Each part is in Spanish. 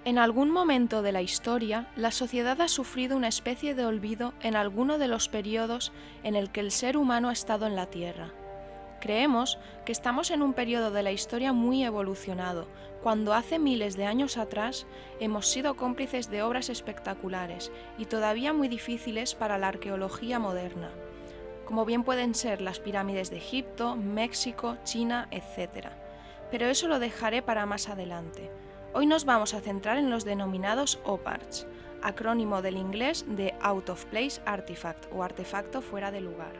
En algún momento de la historia, la sociedad ha sufrido una especie de olvido en alguno de los periodos en el que el ser humano ha estado en la Tierra. Creemos que estamos en un periodo de la historia muy evolucionado, cuando hace miles de años atrás hemos sido cómplices de obras espectaculares y todavía muy difíciles para la arqueología moderna, como bien pueden ser las pirámides de Egipto, México, China, etc. Pero eso lo dejaré para más adelante. Hoy nos vamos a centrar en los denominados OPARTs, acrónimo del inglés de Out of Place Artifact o artefacto fuera de lugar.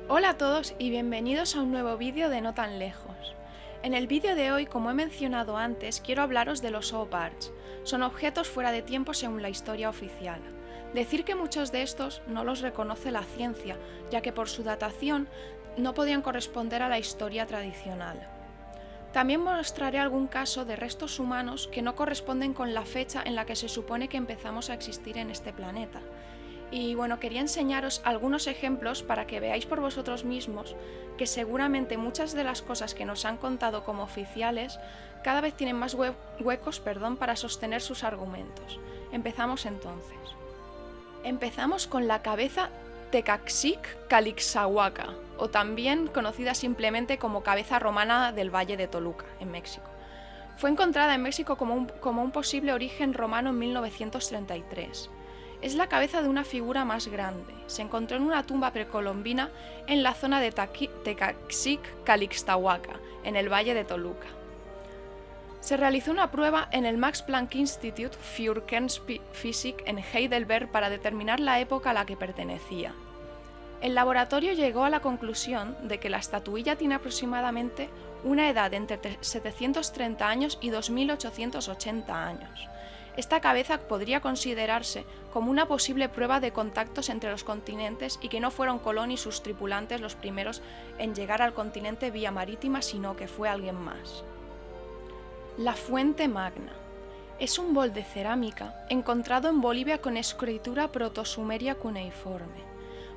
Hola a todos y bienvenidos a un nuevo vídeo de No Tan Lejos. En el vídeo de hoy, como he mencionado antes, quiero hablaros de los OPARTs. Son objetos fuera de tiempo según la historia oficial. Decir que muchos de estos no los reconoce la ciencia, ya que por su datación no podían corresponder a la historia tradicional. También mostraré algún caso de restos humanos que no corresponden con la fecha en la que se supone que empezamos a existir en este planeta. Y bueno, quería enseñaros algunos ejemplos para que veáis por vosotros mismos que seguramente muchas de las cosas que nos han contado como oficiales cada vez tienen más huecos para sostener sus argumentos. Empezamos entonces. Empezamos con la cabeza Tecaxic-Calixahuaca, o también conocida simplemente como cabeza romana del Valle de Toluca, en México. Fue encontrada en México como un posible origen romano en 1933. Es la cabeza de una figura más grande. Se encontró en una tumba precolombina en la zona de Tecaxic-Calixtahuaca, en el Valle de Toluca. Se realizó una prueba en el Max Planck Institut für Kernphysik en Heidelberg para determinar la época a la que pertenecía. El laboratorio llegó a la conclusión de que la estatuilla tiene aproximadamente una edad de entre 730 años y 2880 años. Esta cabeza podría considerarse como una posible prueba de contactos entre los continentes y que no fueron Colón y sus tripulantes los primeros en llegar al continente vía marítima, sino que fue alguien más. La Fuente Magna. Es un bol de cerámica encontrado en Bolivia con escritura protosumeria cuneiforme.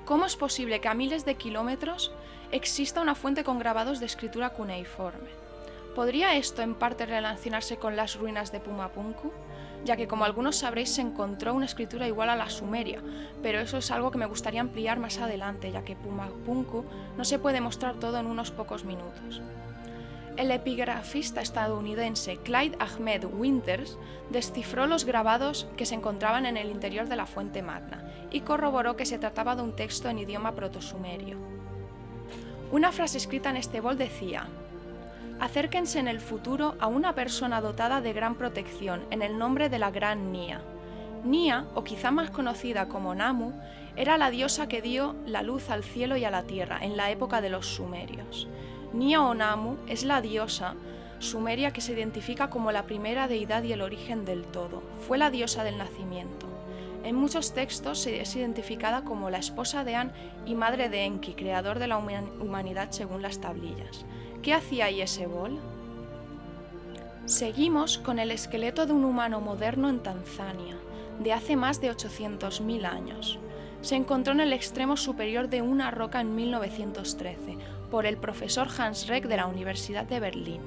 ¿Cómo es posible que a miles de kilómetros exista una fuente con grabados de escritura cuneiforme? ¿Podría esto en parte relacionarse con las ruinas de Pumapunku? Ya que, como algunos sabréis, se encontró una escritura igual a la sumeria, pero eso es algo que me gustaría ampliar más adelante, ya que Pumapunku no se puede mostrar todo en unos pocos minutos. El epigrafista estadounidense Clyde Ahmed Winters descifró los grabados que se encontraban en el interior de la Fuente Magna y corroboró que se trataba de un texto en idioma protosumerio. Una frase escrita en este bol decía: acérquense en el futuro a una persona dotada de gran protección en el nombre de la Gran Nia. Nia, o quizá más conocida como Namu, era la diosa que dio la luz al cielo y a la tierra en la época de los sumerios. Nia o Namu es la diosa sumeria que se identifica como la primera deidad y el origen del todo. Fue la diosa del nacimiento. En muchos textos es identificada como la esposa de An y madre de Enki, creador de la humanidad según las tablillas. ¿Qué hacía ahí ese bol? Seguimos con el esqueleto de un humano moderno en Tanzania, de hace más de 800.000 años. Se encontró en el extremo superior de una roca en 1913 por el profesor Hans Reck de la Universidad de Berlín,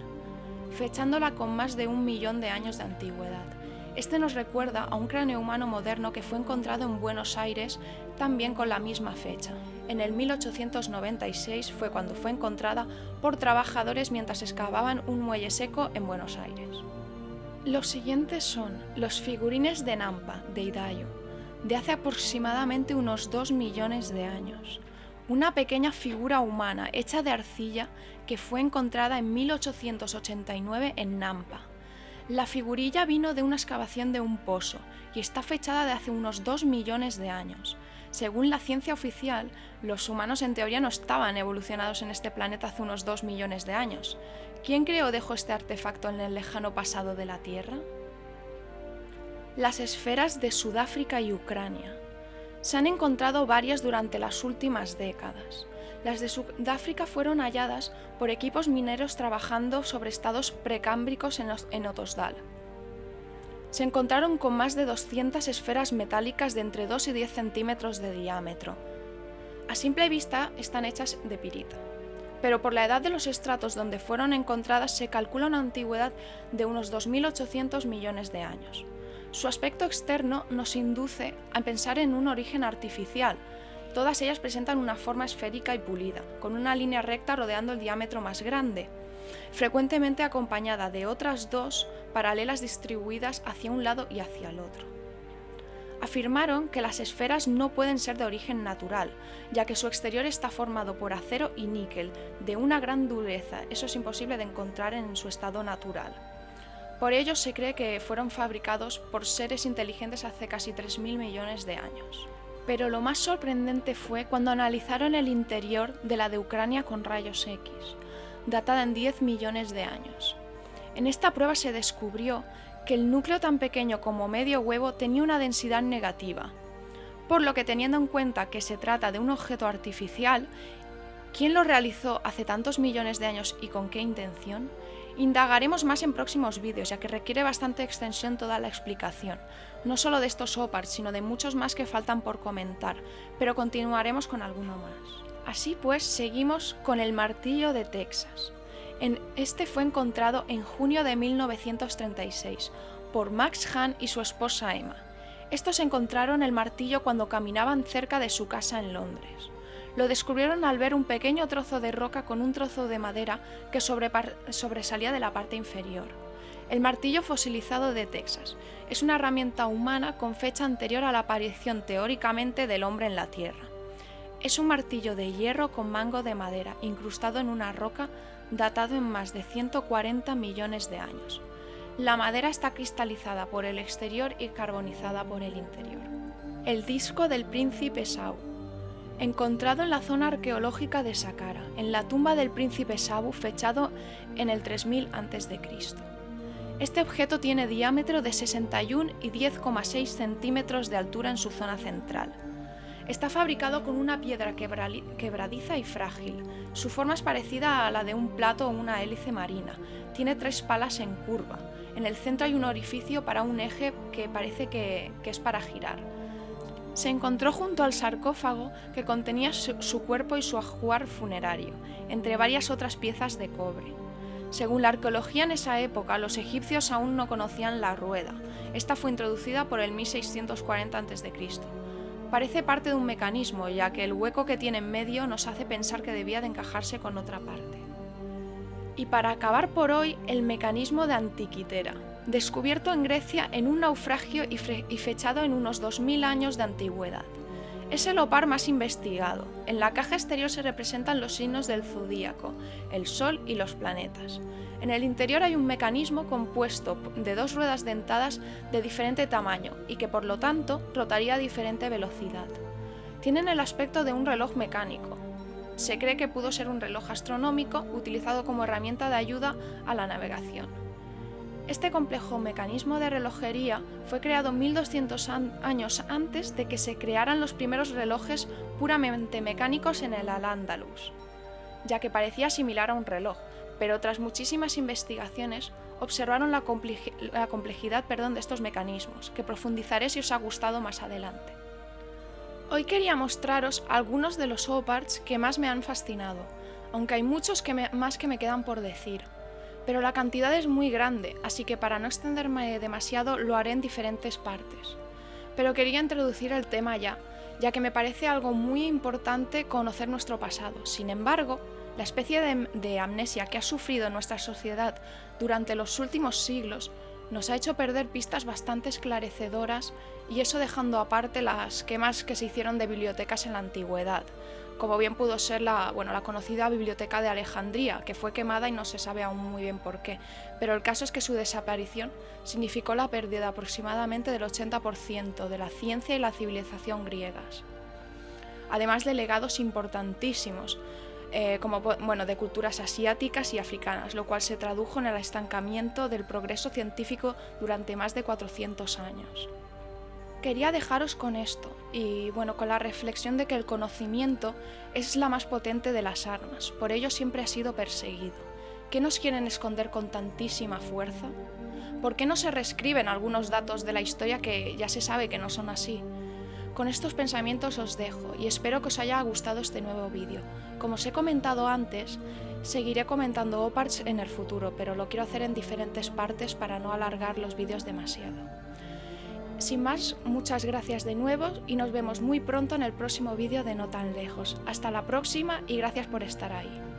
fechándola con más de 1 millón de años de antigüedad. Este nos recuerda a un cráneo humano moderno que fue encontrado en Buenos Aires también con la misma fecha. En el 1896 fue cuando fue encontrada por trabajadores mientras excavaban un muelle seco en Buenos Aires. Los siguientes son los figurines de Nampa, de Idaho, de hace aproximadamente unos 2 millones de años. Una pequeña figura humana hecha de arcilla que fue encontrada en 1889 en Nampa. La figurilla vino de una excavación de un pozo y está fechada de hace unos 2 millones de años. Según la ciencia oficial, los humanos en teoría no estaban evolucionados en este planeta hace unos 2 millones de años. ¿Quién creó o dejó este artefacto en el lejano pasado de la Tierra? Las esferas de Sudáfrica y Ucrania. Se han encontrado varias durante las últimas décadas. Las de Sudáfrica fueron halladas por equipos mineros trabajando sobre estados precámbricos en Ottosdal. Se encontraron con más de 200 esferas metálicas de entre 2 y 10 centímetros de diámetro. A simple vista están hechas de pirita. pero por la edad de los estratos donde fueron encontradas se calcula una antigüedad de unos 2.800 millones de años. Su aspecto externo nos induce a pensar en un origen artificial. Todas ellas presentan una forma esférica y pulida, con una línea recta rodeando el diámetro más grande, frecuentemente acompañada de otras dos paralelas distribuidas hacia un lado y hacia el otro. Afirmaron que las esferas no pueden ser de origen natural, ya que su exterior está formado por acero y níquel, de una gran dureza. Eso es imposible de encontrar en su estado natural. Por ello se cree que fueron fabricados por seres inteligentes hace casi 3.000 millones de años. Pero lo más sorprendente fue cuando analizaron el interior de la de Ucrania con rayos X, datada en 10 millones de años. En esta prueba se descubrió que el núcleo tan pequeño como medio huevo tenía una densidad negativa, por lo que, teniendo en cuenta que se trata de un objeto artificial, ¿quién lo realizó hace tantos millones de años y con qué intención? Indagaremos más en próximos vídeos, ya que requiere bastante extensión toda la explicación, no solo de estos OPARTs, sino de muchos más que faltan por comentar, pero continuaremos con alguno más. Así pues, seguimos con el martillo de Texas. Este fue encontrado en junio de 1936 por Max Hahn y su esposa Emma. Estos encontraron el martillo cuando caminaban cerca de su casa en Londres. Lo descubrieron al ver un pequeño trozo de roca con un trozo de madera que sobresalía de la parte inferior. El martillo fosilizado de Texas es una herramienta humana con fecha anterior a la aparición teóricamente del hombre en la Tierra. Es un martillo de hierro con mango de madera incrustado en una roca, datado en más de 140 millones de años. La madera está cristalizada por el exterior y carbonizada por el interior. El disco del príncipe Esaú. Encontrado en la zona arqueológica de Saqqara, en la tumba del príncipe Esaú, fechado en el 3000 a.C. Este objeto tiene diámetro de 61 y 10,6 centímetros de altura en su zona central. Está fabricado con una piedra quebradiza y frágil. Su forma es parecida a la de un plato o una hélice marina. Tiene 3 palas en curva. En el centro hay un orificio para un eje que parece que es para girar. Se encontró junto al sarcófago que contenía su cuerpo y su ajuar funerario, entre varias otras piezas de cobre. Según la arqueología en esa época, los egipcios aún no conocían la rueda. Esta fue introducida por el 1640 a.C. Parece parte de un mecanismo, ya que el hueco que tiene en medio nos hace pensar que debía de encajarse con otra parte. Y para acabar por hoy, el mecanismo de Antiquitera, descubierto en Grecia en un naufragio y fechado en unos 2000 años de antigüedad. Es el OPAR más investigado. En la caja exterior se representan los signos del zodíaco, el Sol y los planetas. En el interior hay un mecanismo compuesto de 2 ruedas dentadas de diferente tamaño y que por lo tanto rotaría a diferente velocidad. Tienen el aspecto de un reloj mecánico. Se cree que pudo ser un reloj astronómico utilizado como herramienta de ayuda a la navegación. Este complejo mecanismo de relojería fue creado 1200 años antes de que se crearan los primeros relojes puramente mecánicos en el Al-Ándalus, ya que parecía similar a un reloj, pero tras muchísimas investigaciones observaron la complejidad de estos mecanismos, que profundizaré si os ha gustado más adelante. Hoy quería mostraros algunos de los OPARTs que más me han fascinado, aunque hay muchos más que me quedan por decir. Pero la cantidad es muy grande, así que para no extenderme demasiado lo haré en diferentes partes. Pero quería introducir el tema ya que me parece algo muy importante conocer nuestro pasado. Sin embargo, la especie de amnesia que ha sufrido nuestra sociedad durante los últimos siglos nos ha hecho perder pistas bastante esclarecedoras, y eso dejando aparte las quemas que se hicieron de bibliotecas en la antigüedad, como bien pudo ser la conocida Biblioteca de Alejandría, que fue quemada y no se sabe aún muy bien por qué, pero el caso es que su desaparición significó la pérdida aproximadamente del 80% de la ciencia y la civilización griegas, además de legados importantísimos, de culturas asiáticas y africanas, lo cual se tradujo en el estancamiento del progreso científico durante más de 400 años. Quería dejaros con esto y con la reflexión de que el conocimiento es la más potente de las armas, por ello siempre ha sido perseguido. ¿Qué nos quieren esconder con tantísima fuerza? ¿Por qué no se reescriben algunos datos de la historia que ya se sabe que no son así? Con estos pensamientos os dejo y espero que os haya gustado este nuevo vídeo. Como os he comentado antes, seguiré comentando OPARTS en el futuro, pero lo quiero hacer en diferentes partes para no alargar los vídeos demasiado. Sin más, muchas gracias de nuevo y nos vemos muy pronto en el próximo vídeo de No Tan Lejos. Hasta la próxima y gracias por estar ahí.